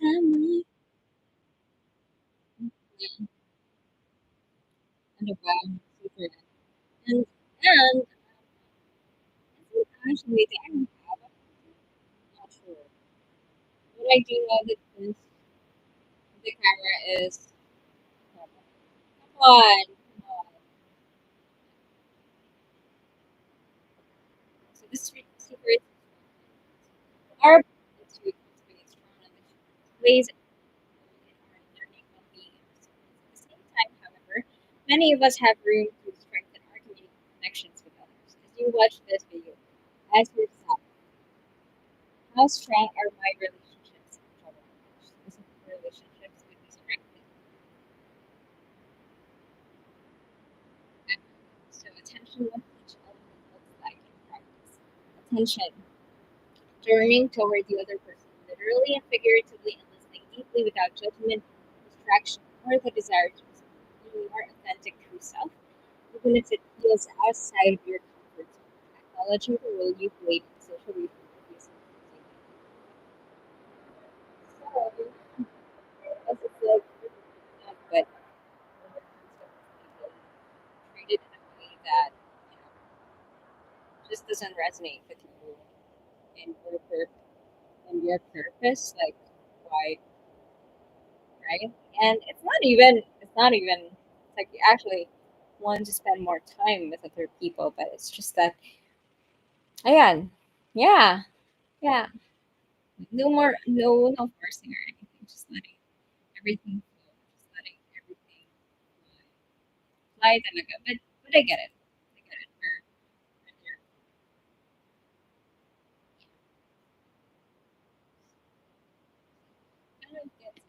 Tama. Yeah, ano ba, super. And actually, I don't have, I'm not sure. What I do know that this the camera is come on, come on. So this secret our to experience trauma plays a role in our learning well-being and resilience. At the same time, however, many of us have room to strengthen our connections with others. As you watch this video, ask yourself, how strong are my relationships with other specific relationships with be strengthened? So attention what each element looks like in practice. Attention, turning toward the other person, literally and figuratively, and listening deeply without judgment, distraction, or the desire to respond. Being your authentic true self, even if it feels outside of your comfort zone. Acknowledging the role you played in social refugee. So, as it's like, but treated in a way that just doesn't resonate with you and your purpose, like why, right? And it's like you actually want to spend more time with other people, but it's just that again, yeah, yeah, no forcing or anything, just letting everything flow, just letting everything fly then again. But I get it. I get it. You're kind of get it.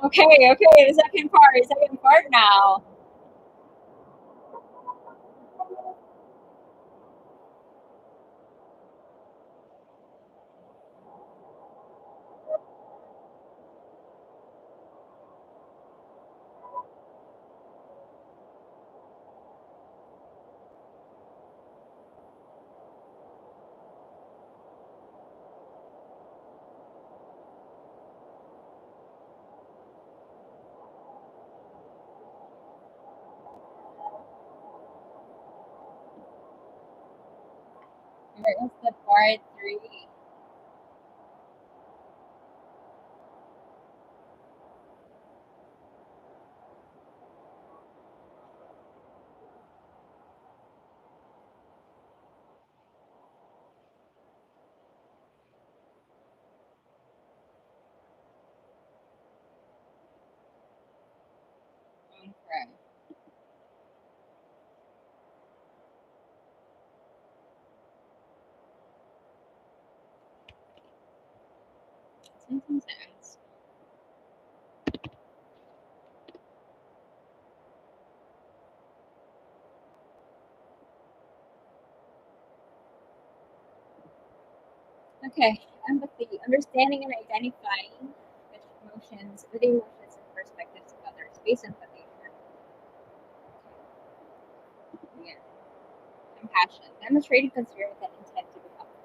Okay, okay, the second part now. Where's the part three? Okay. Sometimes I ask. Okay, empathy, understanding and identifying with the emotions and perspectives of others based on what they share. Yeah. Compassion, demonstrating concern with an intent to be helpful.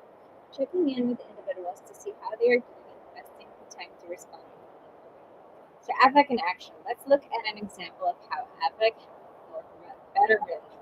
Checking in with individuals to see how they are doing and investing the time to respond. So, affect in action. Let's look at an example of how affect for better relationship.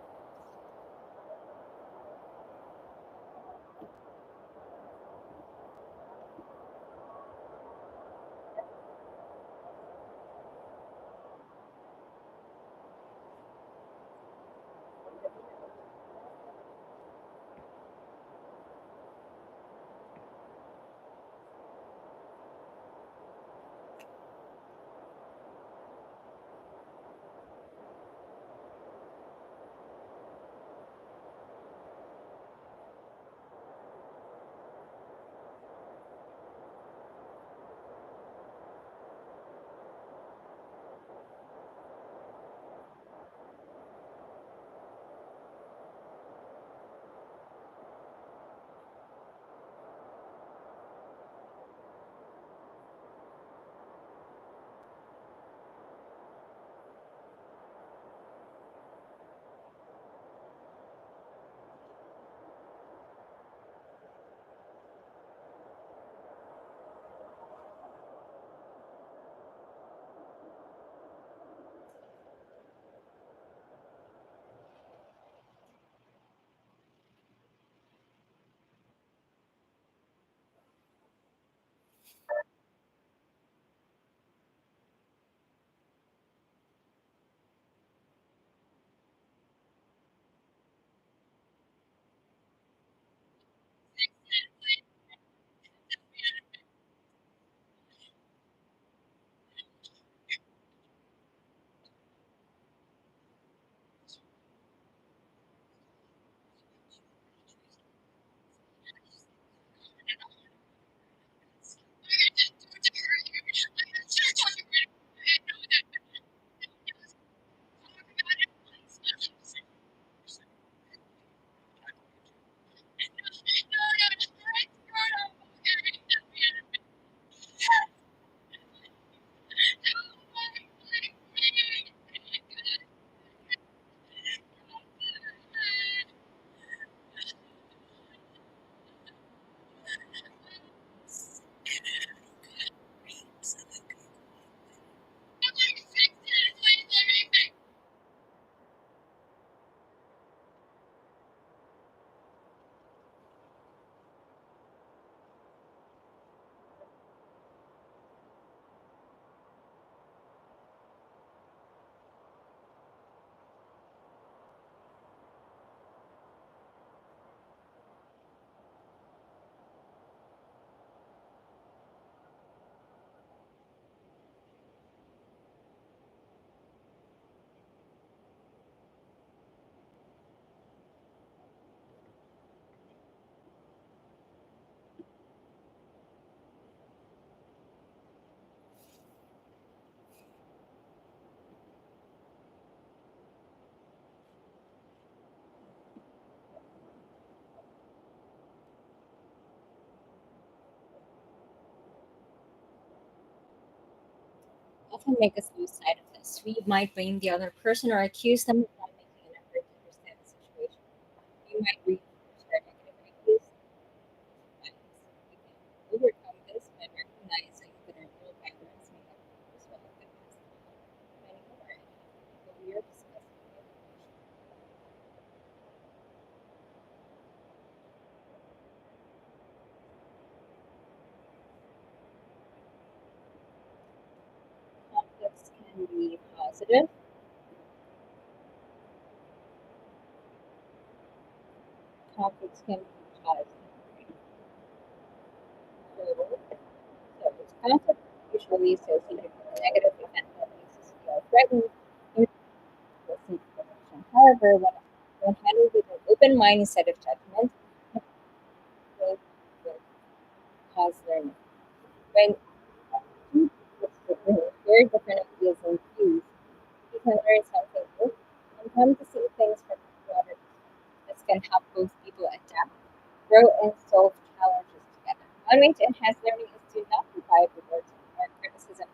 often make us lose sight of this. We might blame the other person or accuse them without making an effort to understand the situation. You might reinforce their negative ideas. And we can overcome this by recognizing that our real patterns may have as well as the past. Many more and what we are discussing in conflicts can be positive. Conflicts can be positive. So it's conflict usually associated with a negative event that makes us feel threatened or seek protection. However, when handled with an open mind instead of judgment, conflict will cause learning. When two people with very different ideas and views, we can learn something new and come to see things from a broader perspective. This can help both people adapt, grow, and solve challenges together. One way to enhance learning is to not provide rewards or criticism,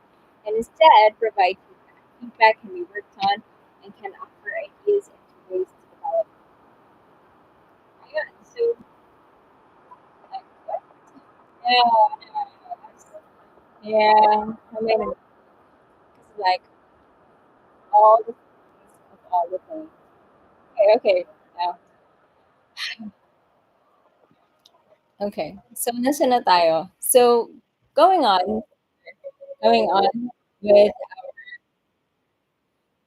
and instead provide feedback. Feedback can be worked on and can offer ideas into ways to develop. Yeah, so like what? Yeah, I mean, it's like all the things of all the things. Okay, okay, now, okay. So nasa na tayo. So going on, going on with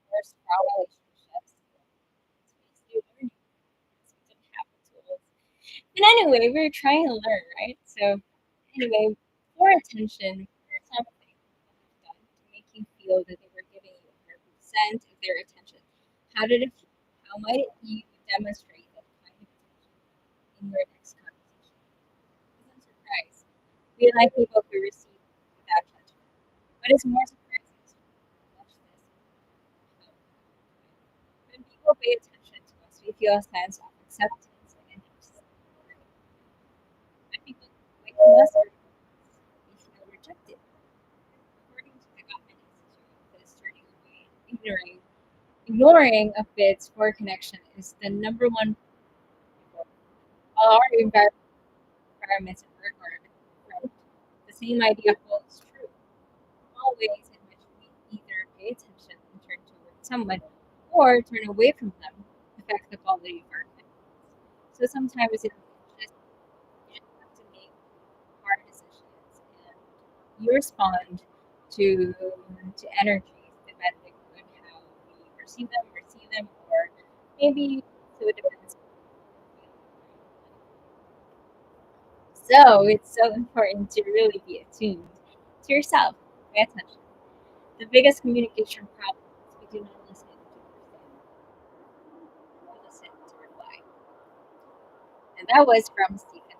our strong relationships, we learning. We didn't have the tools. And anyway, we're trying to learn, right? So anyway, for attention, what are some things that have done to make you feel that they were giving you 100% of their attention? How did it feel? How might you demonstrate that kind of attention in your next conversation? Isn't surprised. We like people who receive without judgment. What is more surprising is watch this. How when people pay attention to us, we feel a sense of acceptance and interest. When people wait on us, we feel rejected. According to the Gottman Institute, this turning away and ignoring of bids for connection is the number one. While our environments and work are different, the same idea holds true. All ways in which we either pay attention and turn towards someone or turn away from them affect the quality of our connections. So sometimes just you just have to make hard decisions and you respond to energies depending on how we perceive them, receive them, or maybe so it depends. So it's so important to really be attuned to yourself. Pay attention. The biggest communication problem is we do not listen to understand. We listen to reply. And that was from Stephen.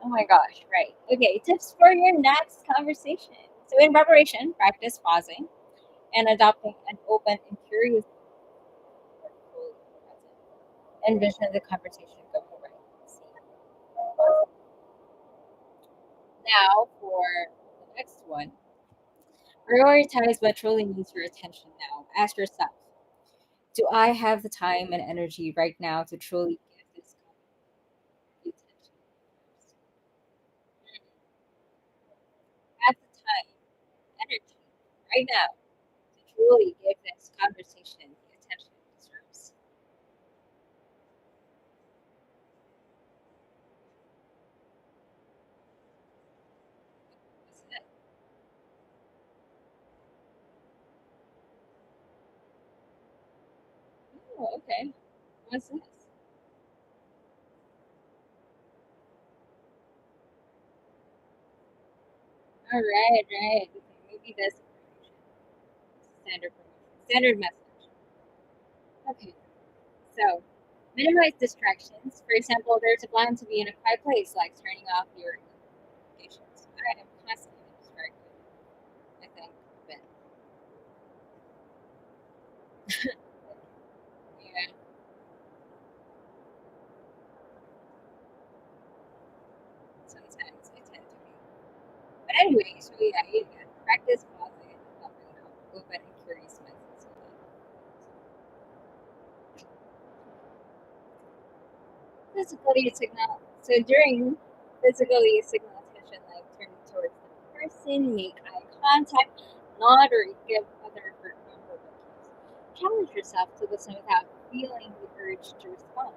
Oh my gosh, right. Okay, tips for your next conversation. So in preparation, practice pausing and adopting an open and curious or fully present. Envision the conversation going right. See. Now for the next one. Prioritize what truly needs your attention now. Ask yourself, do I have the time and energy right now to truly give this the attention first? Have the time, energy right now to truly give this conversation the attention it deserves. What's that? Oh, okay. What's this? All right, right. Okay, maybe that's a promotion. Standard promotion. Standard message. Okay. So, minimize distractions. For example, there's a plan to be in a quiet place, like turning off your notifications. I am constantly distracted, I think, but yeah, sometimes I tend to be. But anyway, so yeah, you can practice physically signal. So during physically signal attention, like turn towards the person, make eye contact, nod, or give other nonverbal cues. Challenge yourself to listen without feeling the urge to respond.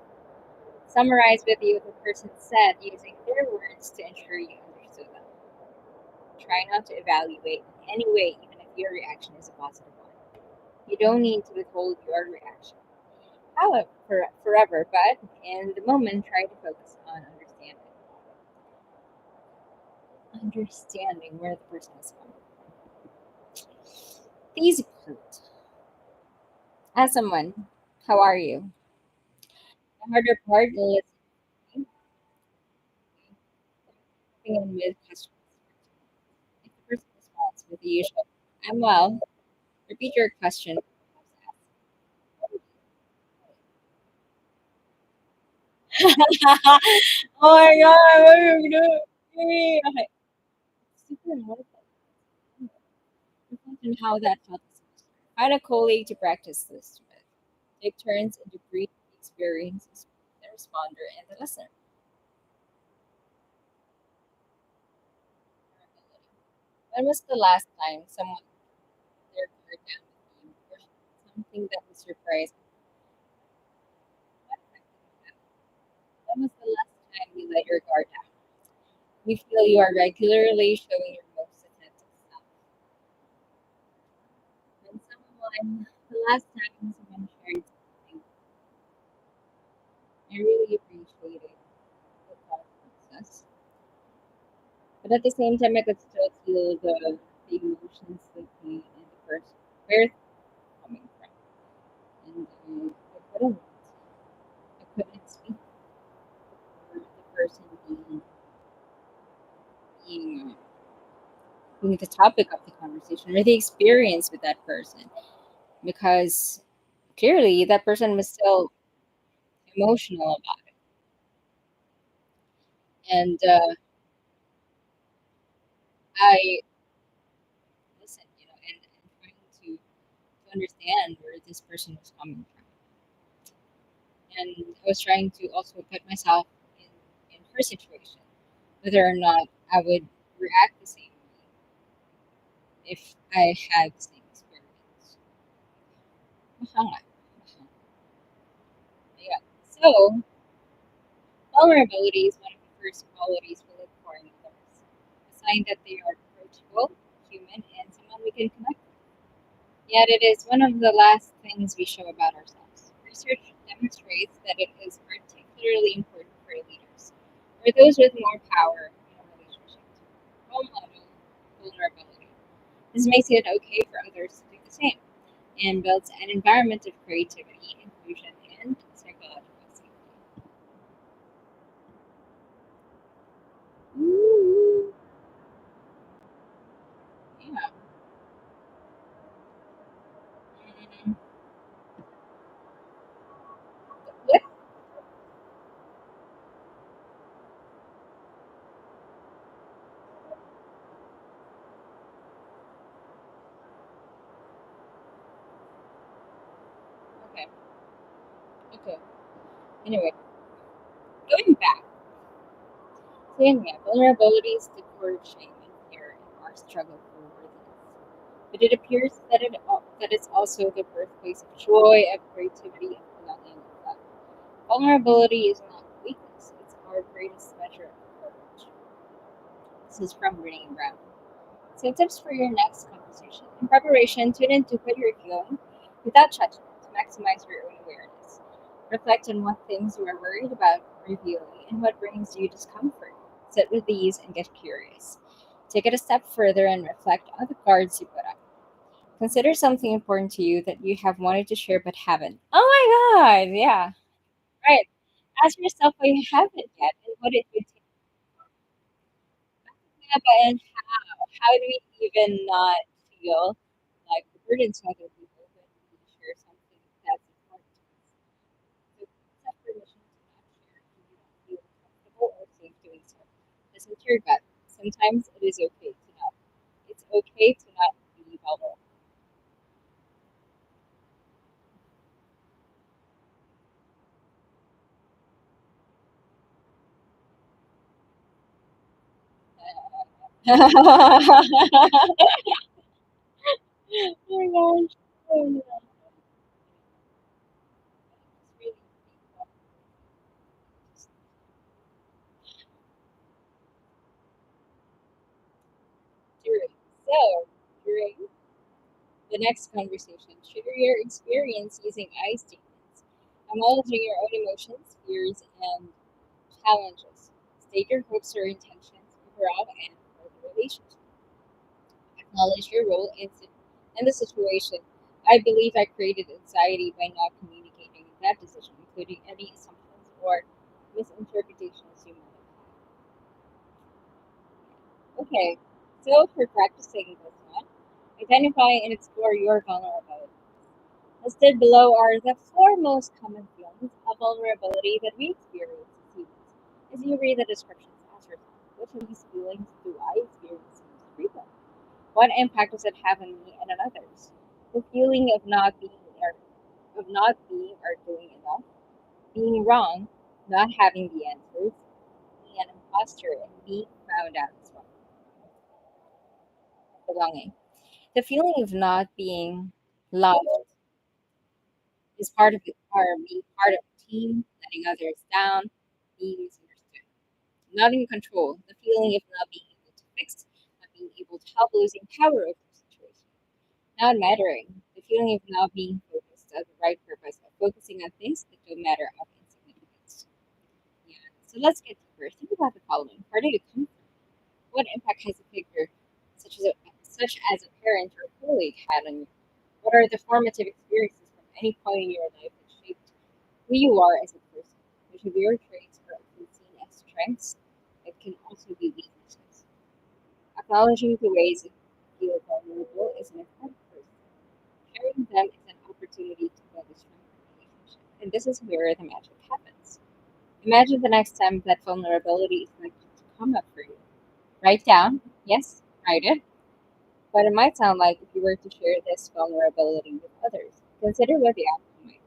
Summarize with you what the person said using their words to ensure you understood them. Try not to evaluate in any way, even if your reaction is a positive one. You don't need to withhold your reaction. However, forever, but in the moment, try to focus on understanding where the person is coming from. The easy part. As someone, how are you? The harder part is stepping in with questions. If the person responds with the usual, I'm well, repeat your question. Oh my god, what are you doing? Okay. Super annoyed. Reflect on how that felt. Find a colleague to practice this with. Take turns and debrief the experiences with the responder and the listener. When was the last time someone put their guard down with you or shared something that was surprising? What affected you? When was the last time you let your guard down? You feel you are regularly showing your most authentic self. The last time someone shared something, I really appreciated the thought process. But at the same time, I could still feel the emotions, the pain, and the person where it's coming from. And I couldn't speak for the person being, being the topic of the conversation or the experience with that person because clearly that person was still emotional about it. And I listened, and trying to understand where this person was coming from. And I was trying to also put myself in her situation, whether or not I would react the same way if I had the same experience. Mahanga. Yeah. So, vulnerability is one of the first qualities we look for in others. A sign that they are approachable, human, and someone we can connect with. Yet it is one of the last things we show about ourselves. Research demonstrates that it is particularly important for leaders, or those with more power in a relationship. Role model vulnerability. This makes it okay for others to do the same and builds an environment of creativity, inclusion, and psychological safety. Ooh, yeah. Mm, what? Okay. Okay. Anyway, going back. Saying yeah, vulnerability is the core of shame and fear in our struggle for worthiness. But it appears that it's also the birthplace of joy, of creativity, of belonging, of love. Vulnerability is not weakness; it's our greatest measure of courage. This is from Renee Brown. So tips for your next conversation. In preparation, tune in to what you're feeling without judgment to maximize your own awareness. Reflect on what things you are worried about revealing and what brings you discomfort. Sit with these and get curious. Take it a step further and reflect on the cards you put up. Consider something important to you that you have wanted to share but haven't. Oh my god, yeah. Right. Ask yourself why you haven't yet and what it would take. Yeah, but and how do we even not feel like the burden to other people when we share something that's important to us? So accept permission to not share if you don't feel comfortable or safe doing so. Listen to your gut. Sometimes it is okay to not. It's okay to not be vulnerable. Oh my gosh. Oh, no. It's really true. So, during the next conversation, share your experience using I statements, acknowledging your own emotions, fears, and challenges. State your hopes or intentions overall and for the relationship. Acknowledge your role in the situation. I believe I created anxiety by not communicating that decision, including any assumptions or misinterpretations you might have. Okay, so for practicing this one, identify and explore your vulnerability. Listed below are the four most common feelings of vulnerability that we experience as humans. As you read the descriptions, ask yourself, which of these feelings do I experience most frequently? What impact does it have on me and on others? The feeling of not being or doing enough, being wrong, not having the answers, being an imposter, and being found out as well. Belonging. The feeling of not being loved is part of it, or being part of a team, letting others down, being misunderstood. Not in control. The feeling of not being able to fix, not being able to help, losing power over the situation. Not mattering. The feeling of not being focused on the right purpose, of focusing on things that don't matter of insignificance. Yeah. So let's get deeper. Think about the following. Where did it come from? What impact has a figure such as a parent or a colleague had on you? What are the formative experiences from any point in your life that shaped who you are as a person? Which of your traits are often seen as strengths, it can also be weaknesses. Acknowledging the ways that you feel vulnerable is an important process. Sharing them is an opportunity to build a stronger relationship. And this is where the magic happens. Imagine the next time that vulnerability is likely to come up for you. Write down, yes, write it, what it might sound like if you were to share this vulnerability with others. Consider what the outcome might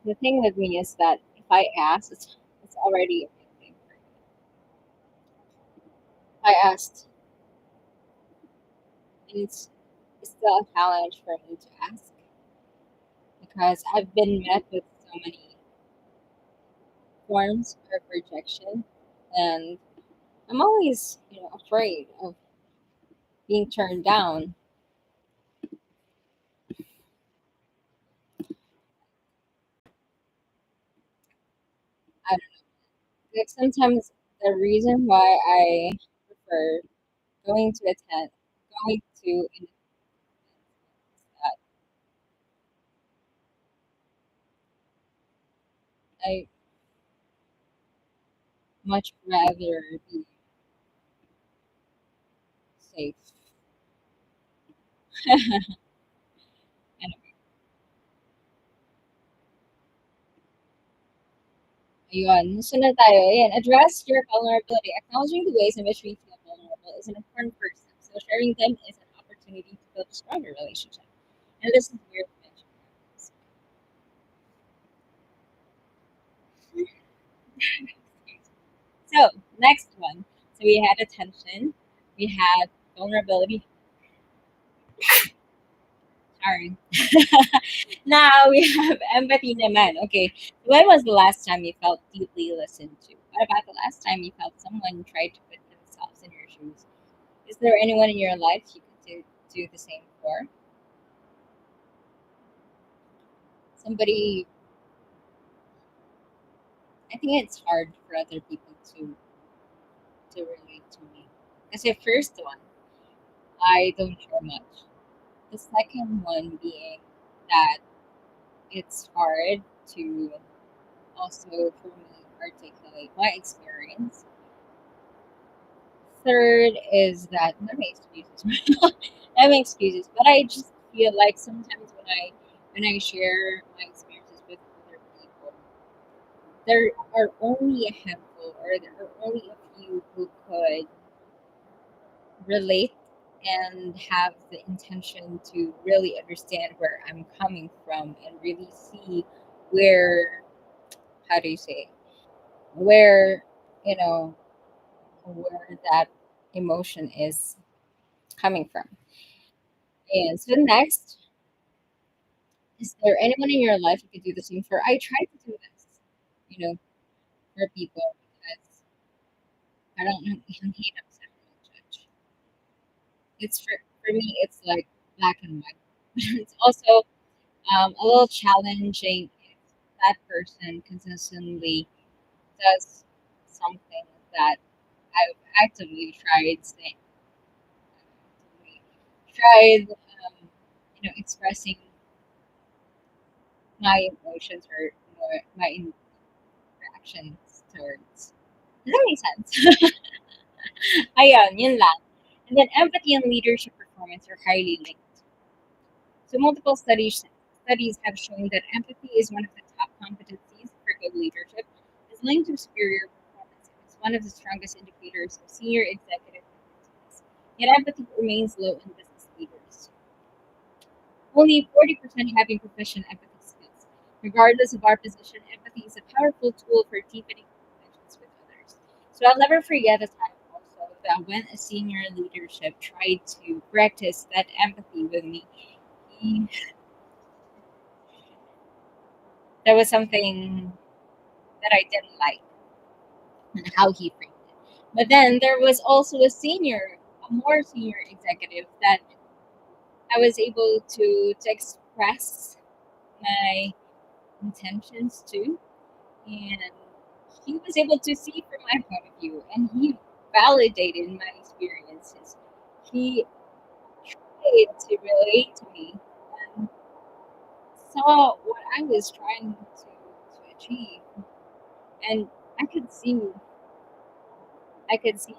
be. The thing with me is that if I ask, it's already a big thing for me. I asked, and it's still a challenge for me to ask because I've been met with so many forms of rejection, and I'm always, afraid of being turned down. I don't know. Like sometimes the reason why I prefer going to attend, going to an event is that I much rather be safe. Anyway, ayun. Sunod tayo. Ayan, address your vulnerability. Acknowledging the ways in which we feel vulnerable is an important first step. So sharing them is an opportunity to build a stronger relationship. And this is where the magic happens. So, next one. So we had attention, we had vulnerability. Sorry. Now we have empathy naman. Okay. When was the last time you felt deeply listened to? What about the last time you felt someone tried to put themselves in your shoes? Is there anyone in your life you could do the same for? Somebody, I think it's hard for other people to relate to me. Because the first one, I don't share much. The second one being that it's hard to also for me articulate my experience. Third is that not my excuses, not my excuses, but I just feel like sometimes when I share my experiences with other people, there are only a handful or there are only a few who could relate and have the intention to really understand where I'm coming from and really see where, how do you say, where, you know, where that emotion is coming from. And so next, is there anyone in your life you could do the same for? I try to do this, you know, for people because I don't hate upset, I don't judge. It's for me, it's like black and white. It's also a little challenging if that person consistently does something that I've actively tried, expressing my emotions or my reactions towards. Does that make sense? Ayun, yun lang. And then empathy and leadership performance are highly linked. So multiple studies have shown that empathy is one of the top competencies for good leadership. Is linked to superior performance and is one of the strongest indicators of senior executive effectiveness. Yet empathy remains low in business leaders. Only 40% having proficient empathy skills. Regardless of our position, empathy is a powerful tool for deepening connections with others. So I'll never forget a time also that when a senior leadership tried to practice that empathy with me, he, that was something that I didn't like and how he framed it. But then there was also a more senior executive that I was able to express my intentions to, and he was able to see from my point of view, and he validated my experiences. He tried to relate to me and saw what I was trying to achieve, and I could see I could see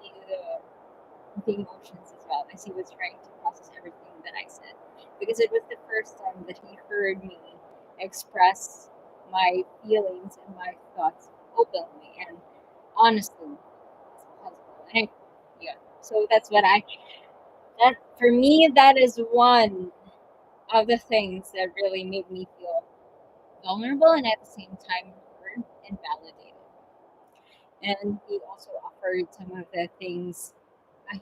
the emotions as well as he was trying to process everything that I said, because it was the first time that he heard me express my feelings and my thoughts openly and honestly as possible. And yeah, so that's what I that for me that is one of the things that really made me feel vulnerable and at the same time heard and validated. And he also offered some of the things.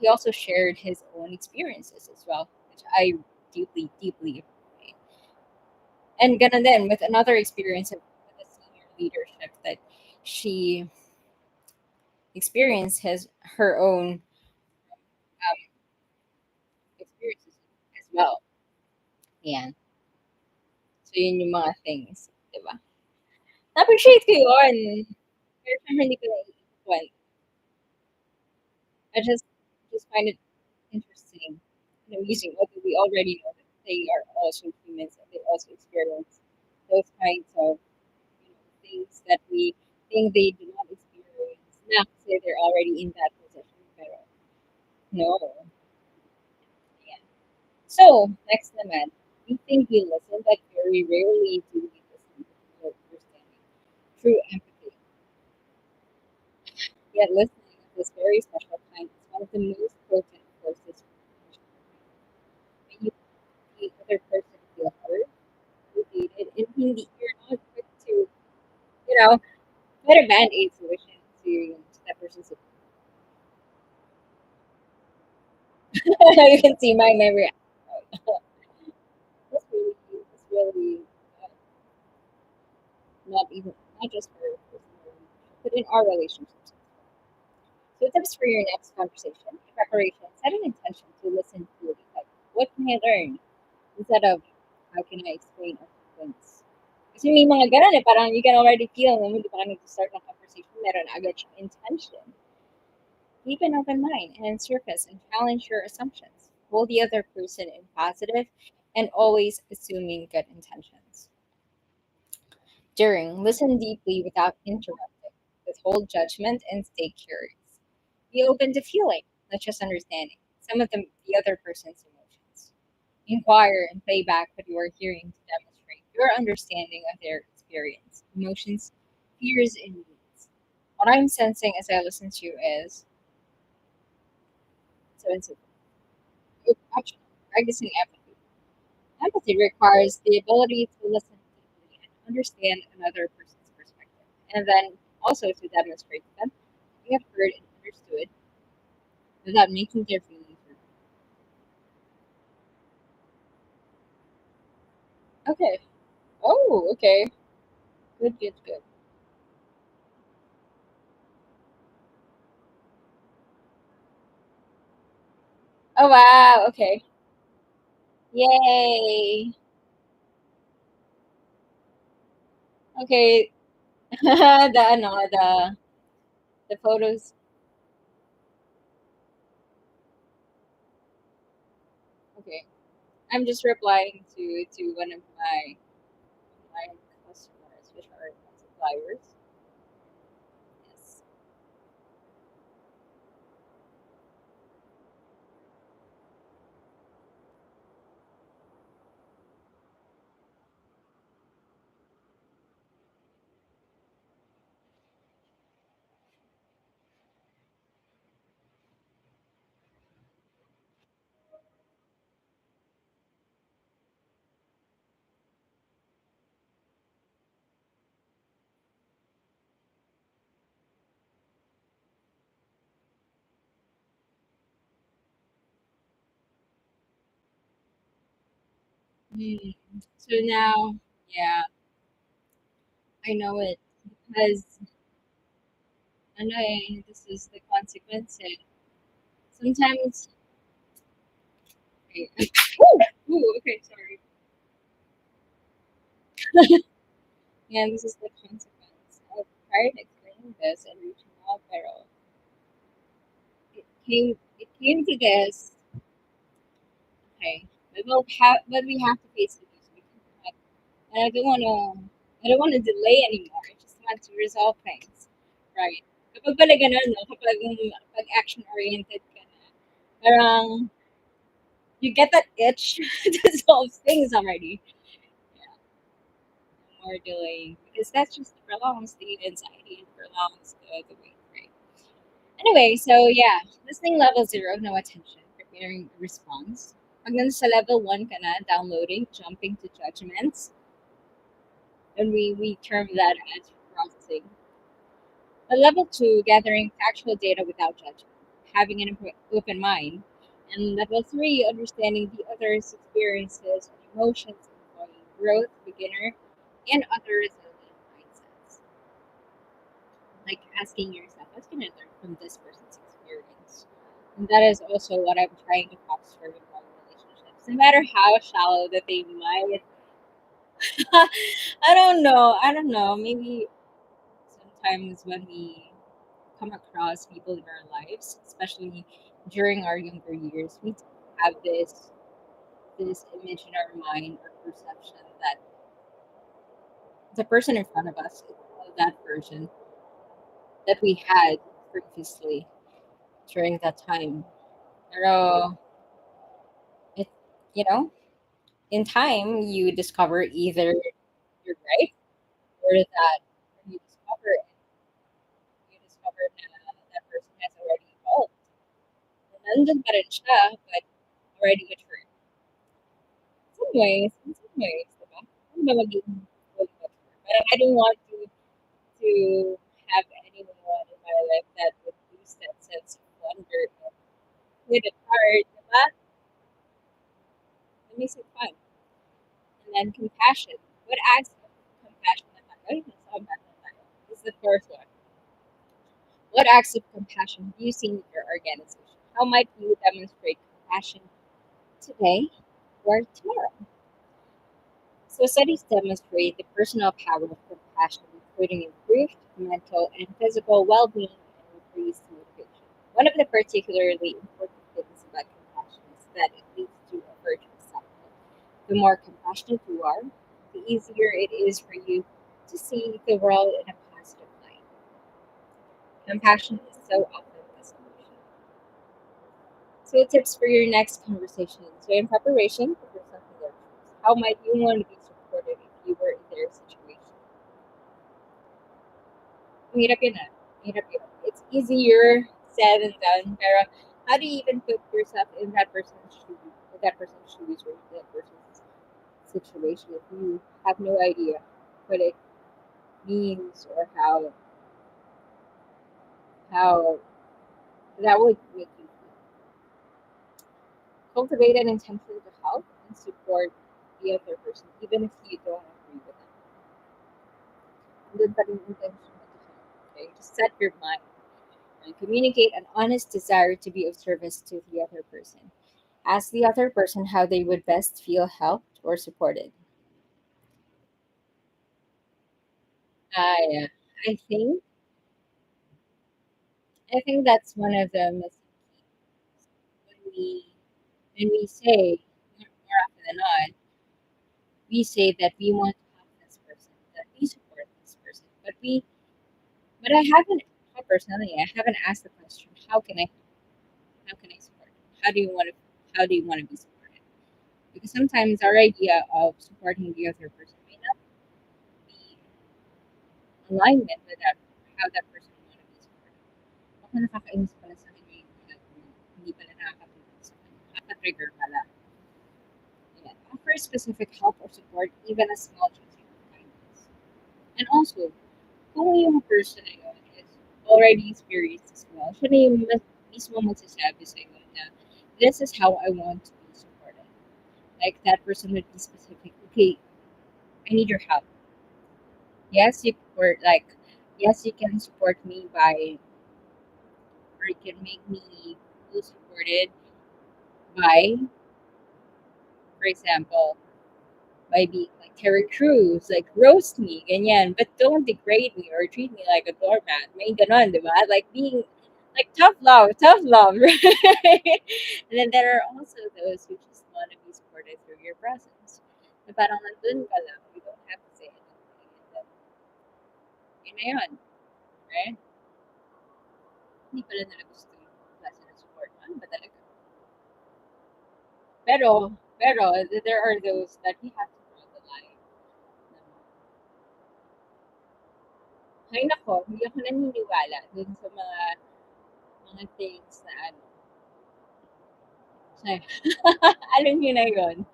He also shared his own experiences as well, which I deeply, deeply appreciate. And gonna then with another experience with a senior leadership that she experienced his her own experiences as well. Yan. So yun yung mga things, di ba? Na-appreciate ko yun. Pero syempre hindi ko naiiwan. I just find it interesting and amusing. Although we already know that they are also humans and they also experience those kinds of things that we think they do not experience. Not to say they're already in that position, but no. Yeah. So, next naman, we think we listen, but very rarely do we listen to full understanding. True empathy. Yet listening of this very special kind is one of the most potent forces for connection. When you make the other person feel heard, validated, and hindi you're not quick to, put a band-aid solution to that person's you can see my memory. That's really not even not just for personal, but in our relationships. So tips for your next conversation, preparation, set an intention to listen fully. Like, what can I learn? Instead of, how can I explain or convince? Kasi may mga ganun eh, parang you can already feel na hindi pa ka nag-start ng conversation, meron agad siyang intention. Keep an open mind and surface and challenge your assumptions. Hold the other person in positive and always assuming good intentions. During, listen deeply without interrupting. Withhold judgment and stay curious. Be open to feeling, not just understanding, some of the other person's emotions. Inquire and play back what you are hearing to demonstrate your understanding of their experience, emotions, fears, and needs. What I'm sensing as I listen to you is so and so. Actually, practicing empathy. Empathy requires the ability to listen deeply and understand another person's perspective, and then also to demonstrate to them you have heard and understood without making their feelings hurt. Okay. Oh, okay. Good, good, good. Oh wow, okay. Yay. Okay. the no, the photos. Okay. I'm just replying to one of my customers, which are suppliers. Yes. Hmm. So now, yeah, I know it because I know this is the consequence. And sometimes, okay. Ooh, okay, sorry. Yeah, this is the consequence. I've tried explaining this and reaching out, but it came to this. Okay, but we have to face it. We cannot, and I don't wanna delay anymore. I just want to resolve things, right? Kapag pala ganun, no? Kapag action oriented ka na, parang you get that itch to solve things already. Yeah, no more delaying because that's just prolongs the anxiety and prolongs the wait, right? Anyway, so yeah, listening level zero, no attention, preparing a response. Pag nasa level one ka na, downloading, jumping to judgments, and we term that as processing. At level two, gathering factual data without judgment, having an open mind. And level three, understanding the other's experiences and emotions, employee growth, beginner, and other resilient mindsets. Like asking yourself, what's going to learn from this person's experience? And that is also what I'm trying to foster in my relationships. No matter how shallow that they might, I don't know. I don't know. Maybe sometimes when we come across people in our lives, especially during our younger years, we have this image in our mind or perception that the person in front of us is that person that we had previously during that time. Pero it, you know, in time you discover either you're right or that when you discover that that person has already evolved. Nandun pa rin siya, but already matured. In some ways, diba? Ano ba maging fully mature? Parang I don't want to have anyone in my life that would lose that sense of wonder and with it hard, diba? It makes it fun. And then compassion. What acts of compassion na tayo? Ay, nasa bad na tayo. This is the first one. What acts of compassion do you see in your organization? How might you demonstrate compassion today or tomorrow? So studies demonstrate the personal power of compassion, including improved mental and physical well-being and increased motivation. One of the particularly important things about compassion is that it leads to a virtuous cycle. The more compassionate you are, the easier it is for you to see the world in a positive light. Compassion is so often a solution. So tips for your next conversation. So in preparation for something like this, how might you want to be supported if you were in their situation? Mahirap yun ah. Mahirap yun. It's easier said than done. Pero how do you even put yourself in that person's shoes or that person's situation if you have no idea what it means or how that would make you feel? Cultivate an intention to help and support the other person, even if you don't agree with them. Andun pa rin yung intention mo to help. Okay? Just set your mind and communicate an honest desire to be of service to the other person. Ask the other person how they would best feel helped or supported. Yeah. I think I think that's one of the missing keys when we say more often than not, we say that we want to help this person, that we support this person, but I personally, I haven't asked the question, how can I support you? How do you want to be supported? Because sometimes our idea of supporting the other person may not be in alignment with how that person want to be supported. Baka nakakainis pala sa kanya yung help mo, hindi pala nakakatulong sa kanya. Nakaka-trigger pala. Ayan. Offer specific help or support, even a small gesture of kindness. And also, kung yung person na yun is already experienced as well, siya na yung mismo magsasabi sa'yo na this is how I want to be supported. Like that person would be specific. Okay, I need your help. Yes, yes, you can support me by, or you can make me feel supported by, for example, by being like Terry Crews, like roast me, ganyan, but don't degrade me or treat me like a doormat. May ganon, di ba? Like being like tough love, right? And then there are also those who just want to be supported through your presence. Na parang nandun ka lang, you don't have to say anything. And then, yun na yun, right? Hindi pala nila gusto yung klase ng support. Ano ba talaga? Pero, there are those that we have to draw the line. Ay nako, hindi ako naniniwala dun sa mga things na ano. Ay, alam niyo na yun.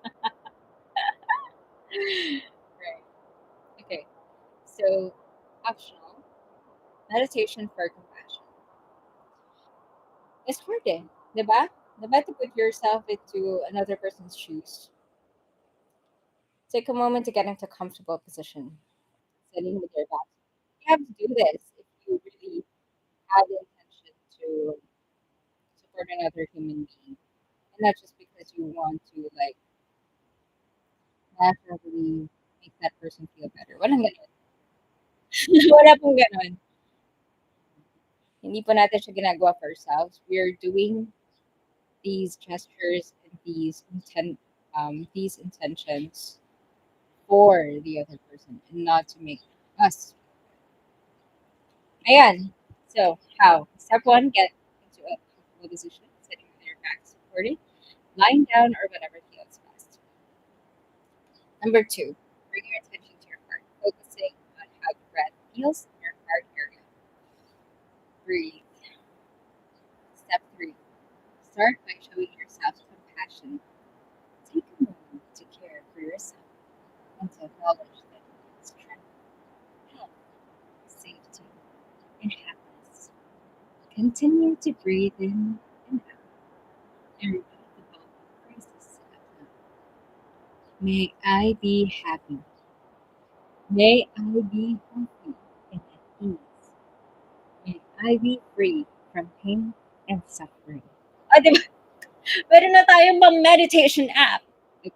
Right. Okay. So, optional, meditation for compassion. It's hard eh. Diba? Diba to put yourself into another person's shoes? Take a moment to get into a comfortable position, sitting with your back. You have to do this if you really have the intention to support another human being. And not just because you want to like naturally make that person feel better. Walang ganon. Wala pong ganon. Hindi po natin siya ginagawa for ourselves. We're doing these gestures and these intentions for the other person and not to make us. Ayan. So, how? Step one, get into a comfortable position, sitting with your back supported, lying down or whatever feels best. Number two, bring your attention to your heart, focusing on how the breath feels in your heart area. Breathe. Step three, start by showing yourself compassion. Take a moment to care for yourself and to acknowledge that strength, health, safety, and happiness. Continue to breathe in and out and repeat the following phrases out loud. May I be happy. May I be healthy and at ease. May I be free from pain and suffering. Ah, di ba? Meron na tayong pang meditation app. Okay,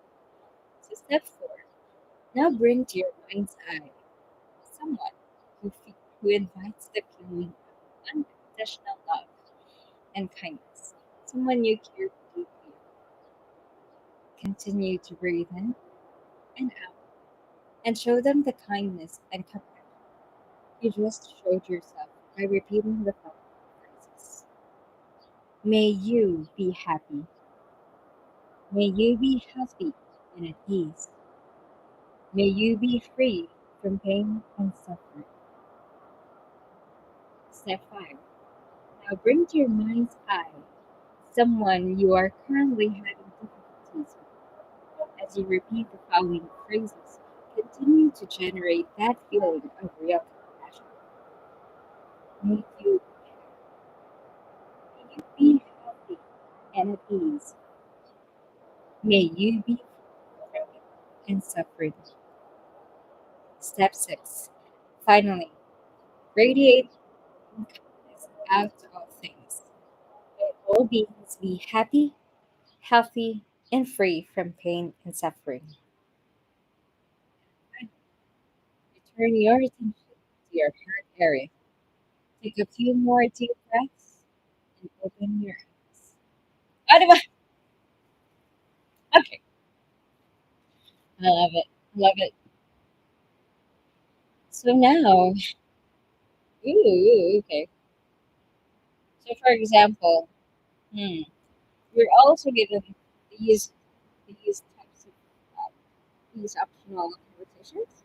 so step four. Now bring to your mind's eye someone who invites the feeling of unconditional love and kindness. Someone you care deeply. Continue to breathe in and out and show them the kindness and compassion you just showed yourself by repeating the following phrases. May you be happy. May you be healthy and at ease. May you be free from pain and suffering. Step 5. Now bring to your mind's eye someone you are currently having difficulties with. As you repeat the following phrases, continue to generate that feeling of real compassion. May you be healthy and at ease. May you be free and suffering. Step 6. Finally, radiate kindness out to all things. Let all beings be happy, healthy, and free from pain and suffering. Return your attention to your heart area. Take a few more deep breaths and open your eyes. Ano ba? Okay, I love it. Love it. So now, okay. So for example, we're also given these these types of these optional conversations.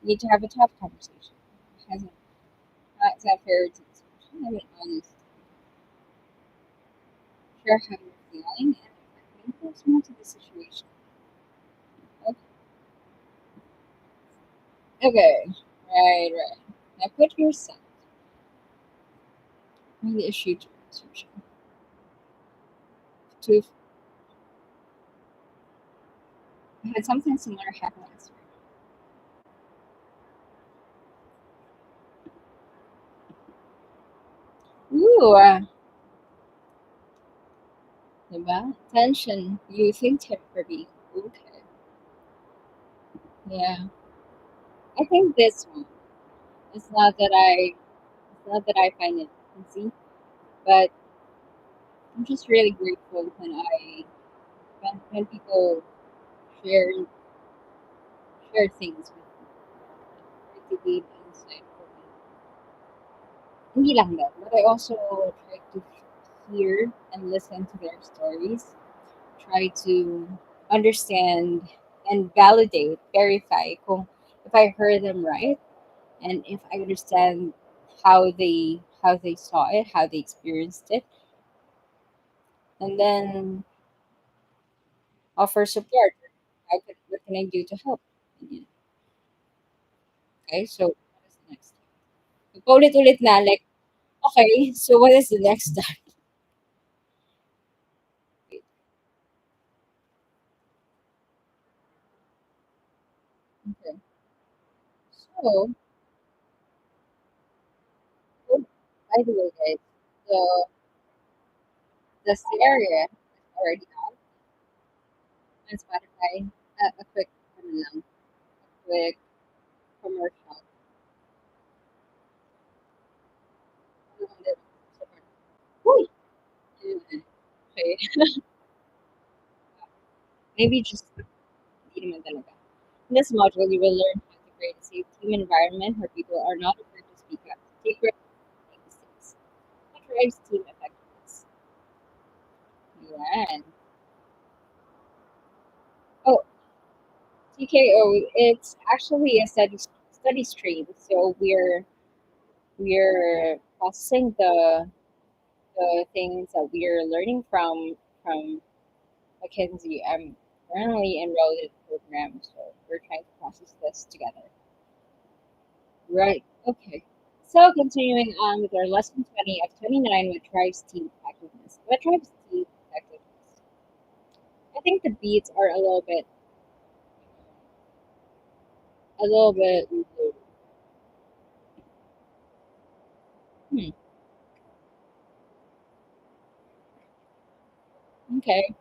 You need to have a tough conversation. It hasn't It's not fair to discussion. Have an honest, share how you're feeling, and bring personal to the situation. Okay. Okay. Right. Now put yourself in the issue to resolution. To had something similar happen last week. Ooh, diba? Tension. You think temporary. Okay. Yeah. I think this one. It's not that I. It's not that I find it easy, but I'm just really grateful when people share share things with me. Try to gain insight for me. Hindi lang that, but I also try to hear and listen to their stories. Try to understand and validate, verify kung if I heard them right and if I understand how they saw it, how they experienced it, and then offer support. What can I do to help? Yeah. Okay, so what is the next step? Paulit-ulit na like, okay, so what is the next step? Okay. So, oh, by the way, guys, the the stereo is already out on Spotify. A quick, ano lang, quick commercial. Ano lang din, support. Uy! Ayun. Okay. Maybe just hindi naman talaga. In this module, you will learn how to create a safe team environment where people are not afraid to speak up, take risks, and make mistakes. What drives team effectiveness? Yeah. Oh, TKO, it's actually a study stream. So we're processing the things that we're learning from McKinsey. I'm currently enrolled in the program, so we're trying to process this together. Right. Okay. So continuing on with our lesson 20 of 29, what drives team effectiveness? What drives team effectiveness? I think the beats are a little bit. Hmm, okay.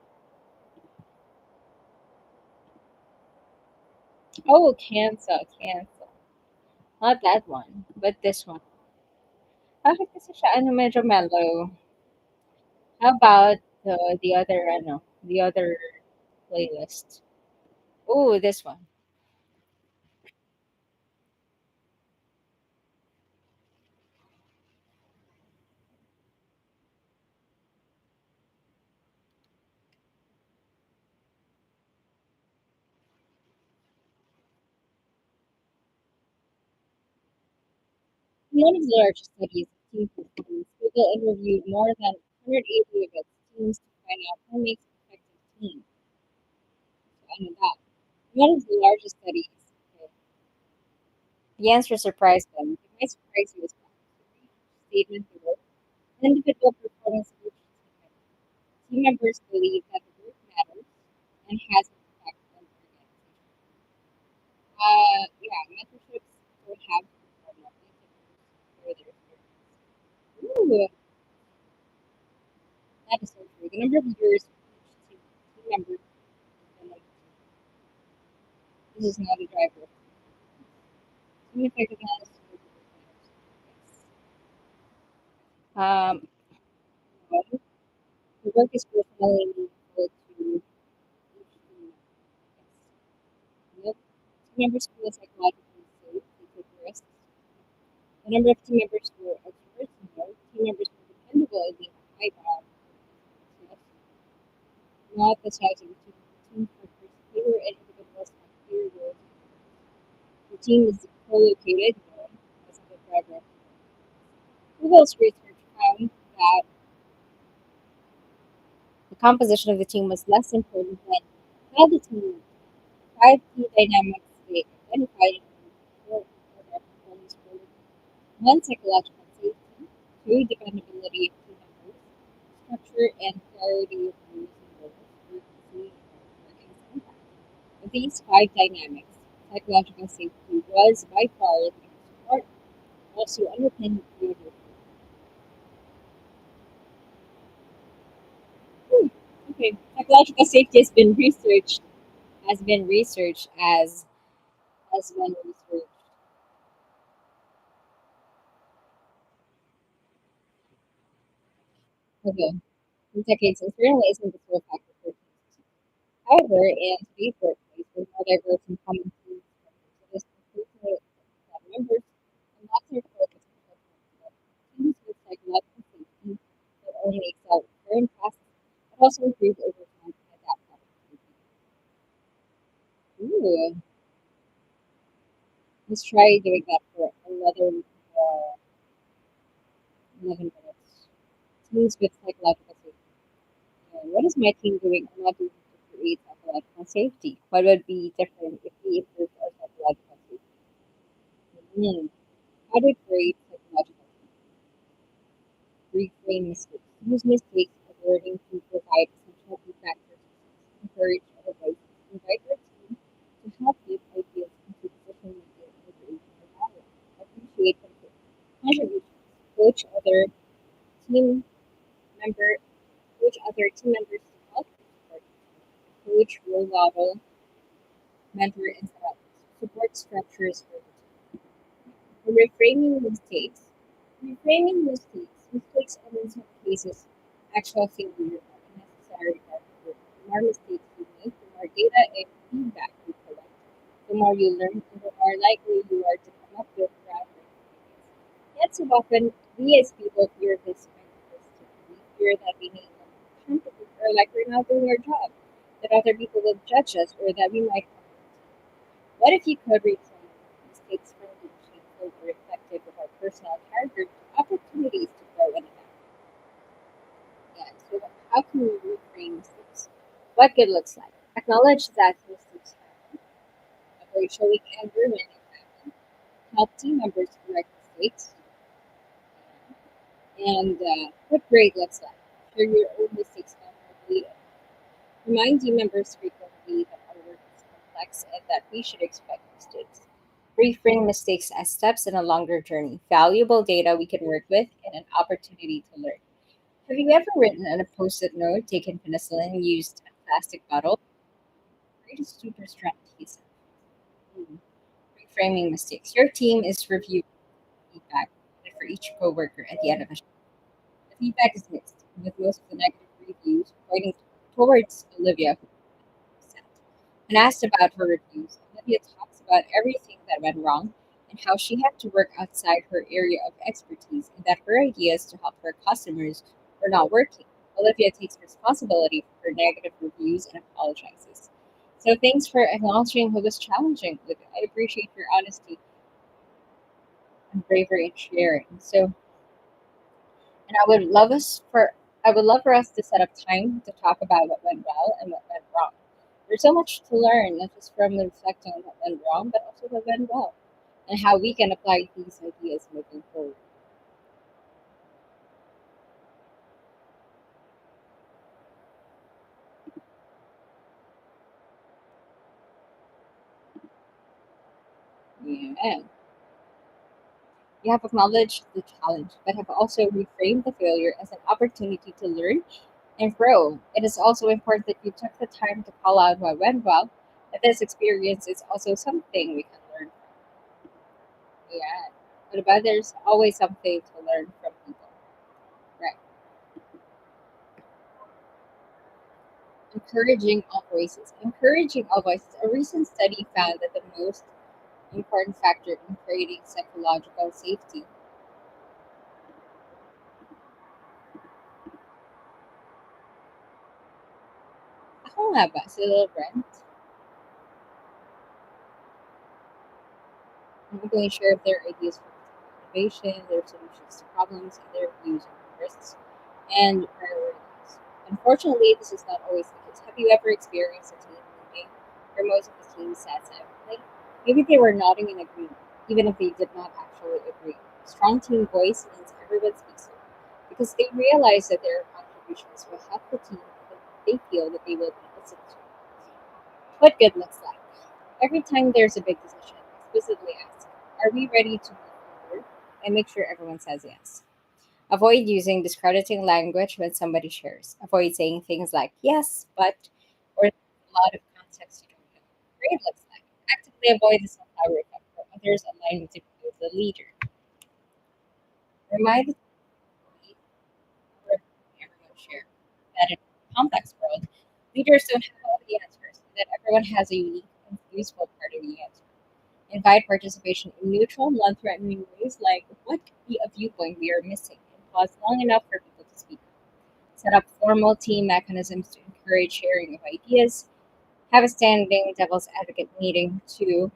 Oh, cancel. Not that one, but this one. Bakit kasi siya ano medyo mellow? How about the other playlist? Oh, this one. In one of the largest studies of team performance, Google interviewed more than 180 of its teams to find out who makes an effective team. So I know that. In one of the largest studies, okay, the answer surprised them. It might surprise you as well. The statement below, individual performance of each team member. Team members believe that the group matters and has an impact on the organization. Yeah, mentorships don't have to perform for their experience. Ooh, that is so true. The number of years each team member has been like, this is not a driver. Team effectiveness. Um, no, the work is personally meaningful to each team member. Yes. Nope. Team members feel psychologically safe. They take risks. The number of team members who are extroverts, no. Team members who are dependable and being high bar. Yes. Not the size of the team. Team members fewer and individuals have clear roles. The team is co-located, no. That's a good paragraph. Google's research found that the composition of the team was less important than how the team moved. Five key dynamics they identified in their performance were: one, psychological safety; two, dependability of team members; structure and clarity of rules and roles; or three, impact. Of these five dynamics, psychological safety was by far the most important, also underpinned creativity. Hmm, okay, psychological safety has been researched as has been researched. Okay, in decades and certainly isn't the sole factor for team. However, in today's workplace, with more diverse and common team structures, it is increasingly important that members and not their focus on cultural teams with psychological safety not only excel at current tasks, but also improve over time and adapt rapidly. Ooh, let's try doing that for another 11 minutes. Teams with psychological safety. What is my team doing or not doing to create psychological safety? What would be different if we improved our psychological safety? Hmm. How to create psychological safety? Reframe mistakes. Use mistakes as learning to provide essential feedback for success. Encourage other voices. Invite your team to help give ideas into decision making and creation or dialogue. Appreciate contributions. Coach other team member coach other team members to help and support each other. Coach role model mentor and support structures for the team. Reframing mistakes. Reframing mistakes are in some cases actual failure are a necessary part of growth. The more mistakes you make, the more data and feedback you collect. The more you learn, and the more likely you are to come up with groundbreaking ideas. Yet so often, we as people fear this kind of risk. We fear that we may not comfortable or like we're not doing our job, that other people will judge us, or that we might. What if you could reframe mistakes from being shameful or reflective of our personal character to opportunities to grow and adapt? Yeah, so how can we reframe mistakes? What good looks like? Acknowledge that mistakes happen. Avoid showing anger when they happen. Help team members correct mistakes. And what great looks like? Share your own mistakes vulnerably. Remind team members frequently that our work is complex and that we should expect mistakes. Reframe mistakes as steps in a longer journey, valuable data we can work with, and an opportunity to learn. Have you ever written on a post-it note, taken penicillin, used a plastic bottle? Great super strong adhesive. Mm. Reframing mistakes. Your team is reviewing feedback for each coworker at the end of a shift. The feedback is mixed, with most of the negative reviews pointing towards Olivia, percent. When asked about her reviews, Olivia talks about everything that went wrong and how she had to work outside her area of expertise and that her ideas to help her customers were not working. Olivia takes responsibility for her negative reviews and apologizes. So thanks for acknowledging what was challenging, Olivia. I appreciate your honesty and bravery in sharing. So and I would love for us to set up time to talk about what went well and what went wrong. There's so much to learn, not just from reflecting on what went wrong, but also what went well and how we can apply these ideas moving forward. Yeah. You have acknowledged the challenge, but have also reframed the failure as an opportunity to learn and grow. It is also important that you took the time to call out what went well. That this experience is also something we can learn from. Yeah. But about there's always something to learn from people. Right. Encouraging all voices. Encouraging all voices. A recent study found that the most important factor in creating psychological safety. Ako nga ba? Si Little Brent? I'm going to share their ideas for innovation, their solutions to problems, and their views on risks and priorities. Unfortunately, this is not always the case. Have you ever experienced a team meeting where most of the team sat silently? Maybe they were nodding in agreement, even if they did not actually agree. A strong team voice means everyone speaks up because they realize that their contributions will help the team and they feel that they will be listened to. What good looks like. Every time there's a big decision, explicitly ask, are we ready to move forward? And make sure everyone says yes. Avoid using discrediting language when somebody shares. Avoid saying things like yes, but, or a lot of context you don't know. Great looks like. Actively avoid the sunflower effect where others align with the leader. Remind the team or everyone share that in a complex world, leaders don't have all the answers, and that everyone has a unique and useful part of the answer. Invite participation in neutral, non threatening ways like what could be a viewpoint we are missing and pause long enough for people to speak. Set up formal team mechanisms to encourage sharing of ideas. Have a standing devil's advocate meeting to,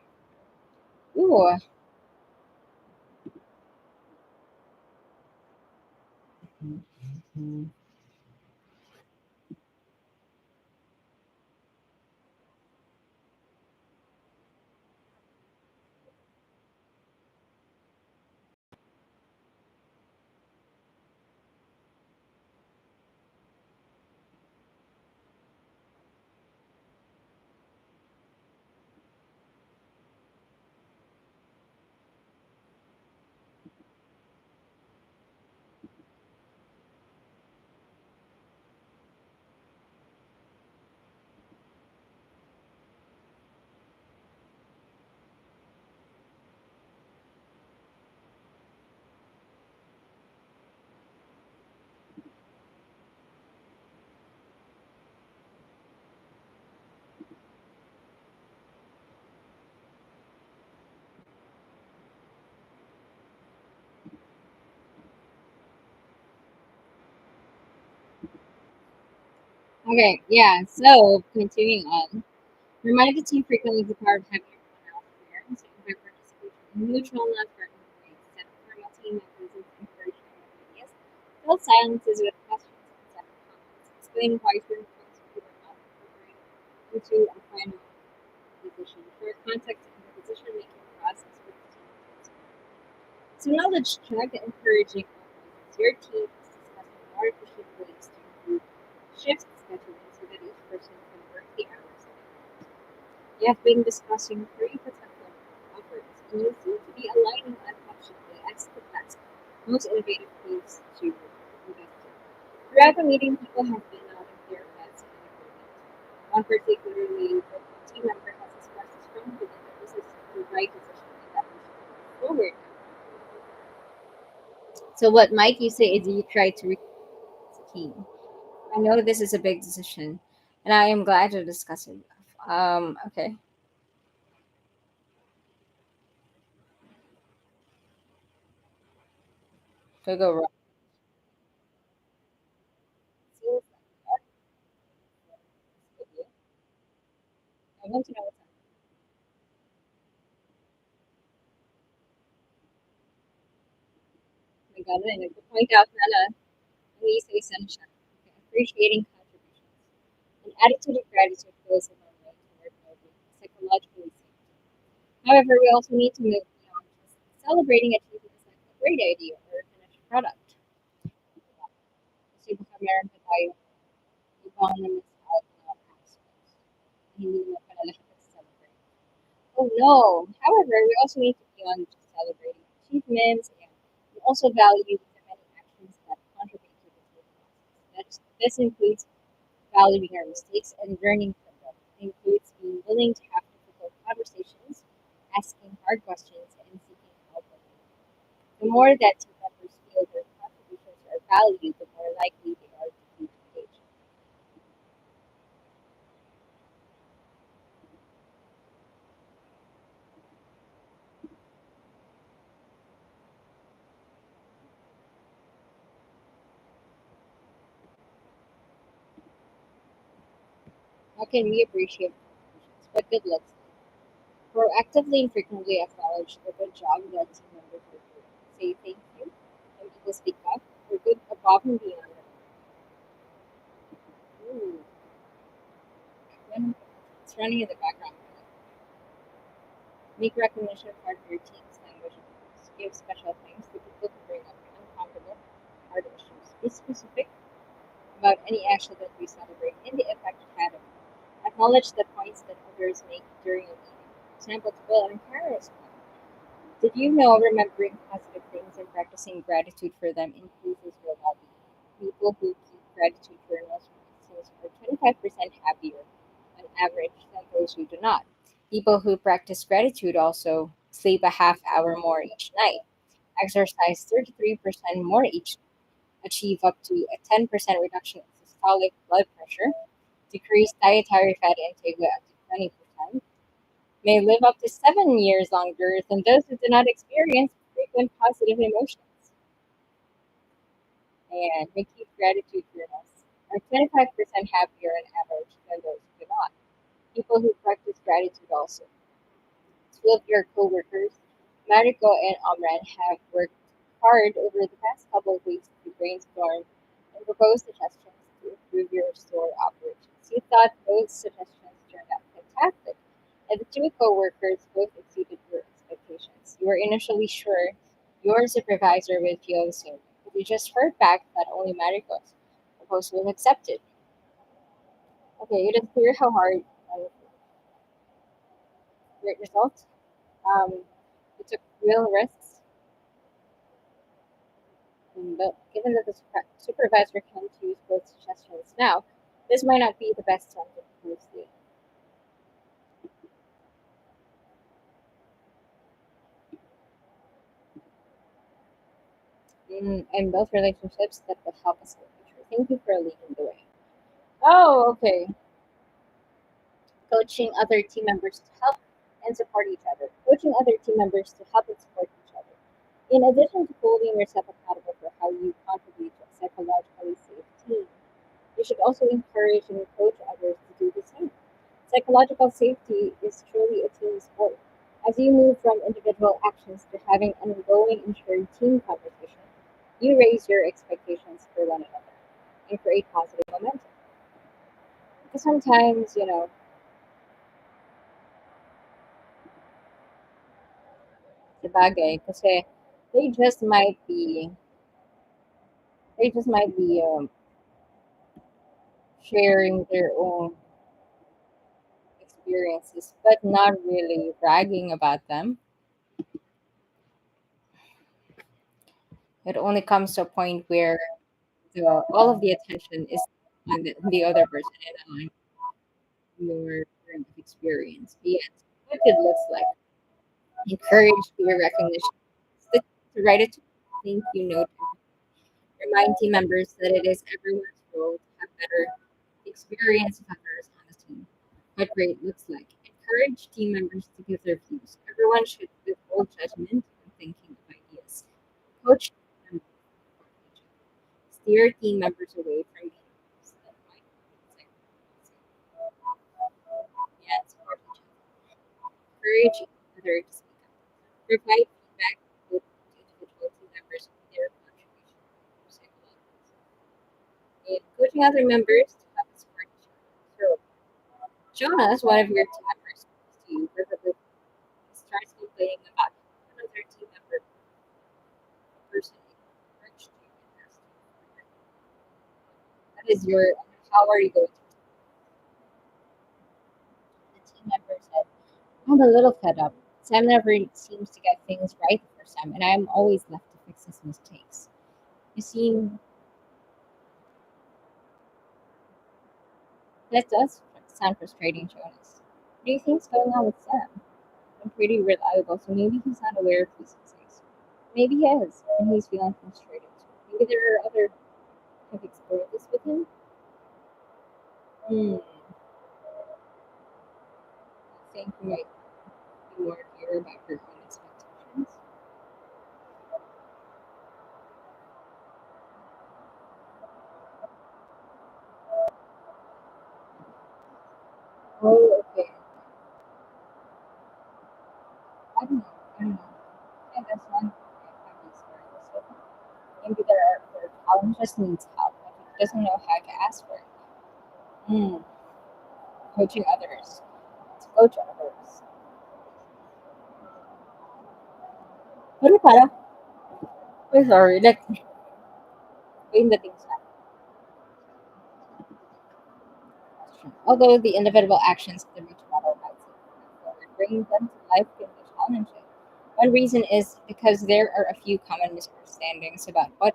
ooh, okay, yeah. So continuing on, remind the team frequently of the power of having everyone else aware and so invite participation in neutral, non-threatening ways. Set up formal team mechanisms to encourage ideas. Fill silences with questions instead of comments. Explain why certain points of view are not incorporated into a final decision. For context in the decision-making process for the team. So knowledge check encouraging operations. Your team is discussing more efficient ways to improve shift scheduling so that each person can work the hours that they want. You have been discussing three potential offers, and you seem to be aligning on option A as the best, most innovative place to invest in. Throughout the meeting, people have been nodding their heads in agreement. One particularly vocal team member has expressed a strong belief that this is the right decision and that we should move forward. So, what might you say is you try to reach the team? I know this is a big decision, and I am glad to discuss it. Okay, to go wrong. So, I want to know what's my God, and to point out na we say sunshine, okay, appreciating contributions. An attitude of gratitude goes a long way toward building psychologically safe. However, we also need to move beyond just celebrating achievements like a great idea or a finished product. Kasi baka meron pa tayo ibang na-miss out na aspects. Hindi mo pala lahat celebrate. Oh no. However, we also need to beyond just celebrating achievements and we also value the many actions that contribute to the team process. This includes valuing our mistakes and learning from them. It includes being willing to have difficult conversations, asking hard questions, and seeking help when needed. The more that team members feel their contributions are valued, the more likely they are to keep engaged. How can we appreciate contributions? What good looks like? Proactively and frequently acknowledge the good job that team members are doing. Say thank you when people speak up for good above and beyond. Ooh, when it's running in the background. Make recognition part of your team's language of use. Give special thanks to people who bring up uncomfortable, hard issues. Be specific about any action that we celebrate and the effect it had on you. Acknowledge the points that others make during a meeting. For example, to build an encourage. Did you know remembering positive things and practicing gratitude for them increases your well-being? People who keep gratitude journals, for instance, are 25% happier on average than those who do not. People who practice gratitude also sleep a half hour more each night, exercise 33% more each, achieve up to a 10% reduction in systolic blood pressure, decrease dietary fat intake by up to 20%, may live up to 7 years longer than those who do not experience frequent positive emotions. And we keep gratitude journals are 25% happier on average than those who do not. People who practice gratitude also. Two of your coworkers, Mariko and Omran, have worked hard over the past couple of weeks to brainstorm and propose suggestions to improve your store operations. You thought those suggestions turned out fantastic, and the two coworkers both exceeded your expectations. You were initially sure your supervisor would feel the same, but you just heard back that only Mariko's proposal was accepted. Okay, it is clear how hard great results. Um, you took real risks. But given that the supervisor can choose both suggestions now, this might not be the best time to propose the and build relationships that will help us in the future. Thank you for leading the way. Oh, okay. Coaching other team members to help and support each other. Coaching other team members to help and support each other. In addition to holding yourself accountable for how you contribute to a psychologically safe team, you should also encourage and coach others to do the same. Psychological safety is truly a team sport. As you move from individual actions to having an ongoing and shared team conversation, you raise your expectations for one another and create positive momentum. Because sometimes, sa bagay, kasi they just might be, they just might be sharing their own experiences, but not really bragging about them. It only comes to a point where all of the attention is on the other person and on your current experience. But yes, what it looks like. Encourage peer recognition. Stick to write a thank you note. Remind team members that it is everyone's role to have better experience with others on the team. What great looks like. Encourage team members to give their views. Everyone should withhold judgment when thinking of ideas. Coach team members to support each other. Steer team members away from behaviors that might be yeah, support each other. Encourage each other to speak up. Provide feedback to individual team members on their contribution to psychological and coaching other members to help support each other. So, Jonas, one of your team members, comes to you with starts complaining about another team member person encouraged you and asked you for your that is your how are you going to the team member said, I'm a little fed up. Sam never seems to get things right the first time, and I'm always left to fix his mistakes. You seem that does sound frustrating, Jonas. What do you think's going on with Sam? I'm pretty reliable, so maybe he's not aware of these mistakes. Maybe he is, and he's feeling frustrated. Maybe there are other have explored this with him. Hmm. I think we might be more clear about her own expectations. Oh, okay. I don't know. I don't know. Yeah, that's one I have experience with. Maybe there are other Colin just needs help, but he doesn't know how to ask for it. Hmm. Coaching others. To coach others. Ano para? Oh, sorry. Like, in the things although the individual actions of the rich model might seem straightforward, bringing them to life can be challenging. One reason is because there are a few common misunderstandings about what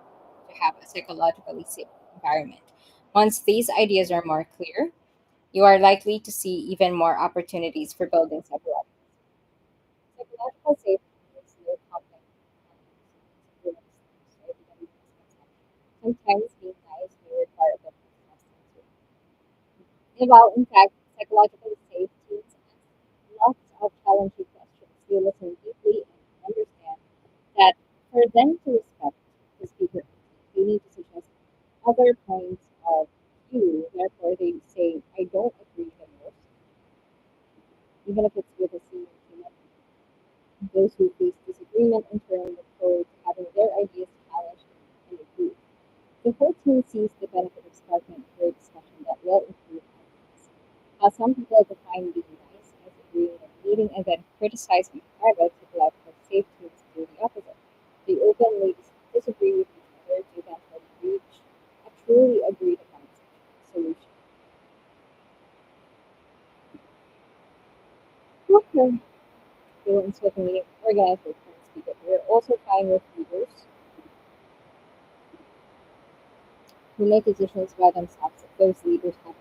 to have a psychologically safe environment. Once these ideas are more clear, you are likely to see even more opportunities for building psychological safety. Is no complex. Sometimes being nice may require a bit of trust. Well, in fact, psychological safety ask lots of challenging questions. You listen deeply and understand that for them to respect the speaker, they need to suggest other points of view. Therefore, they say, I don't agree the most, even if it's with a senior team member. Those who face disagreement in turn look forward to having their ideas challenged and improved. The whole team sees the benefit of sparking a clear discussion that will improve outcomes. While some people define being nice as agreeing in a meeting and then criticizing in private, psychological safe teams do the opposite. They openly disagree with each other to eventually reach a truly agreed upon solution. Okay. So instead of meeting organized with current speakers, we're also fine with leaders who make decisions by themselves if those leaders have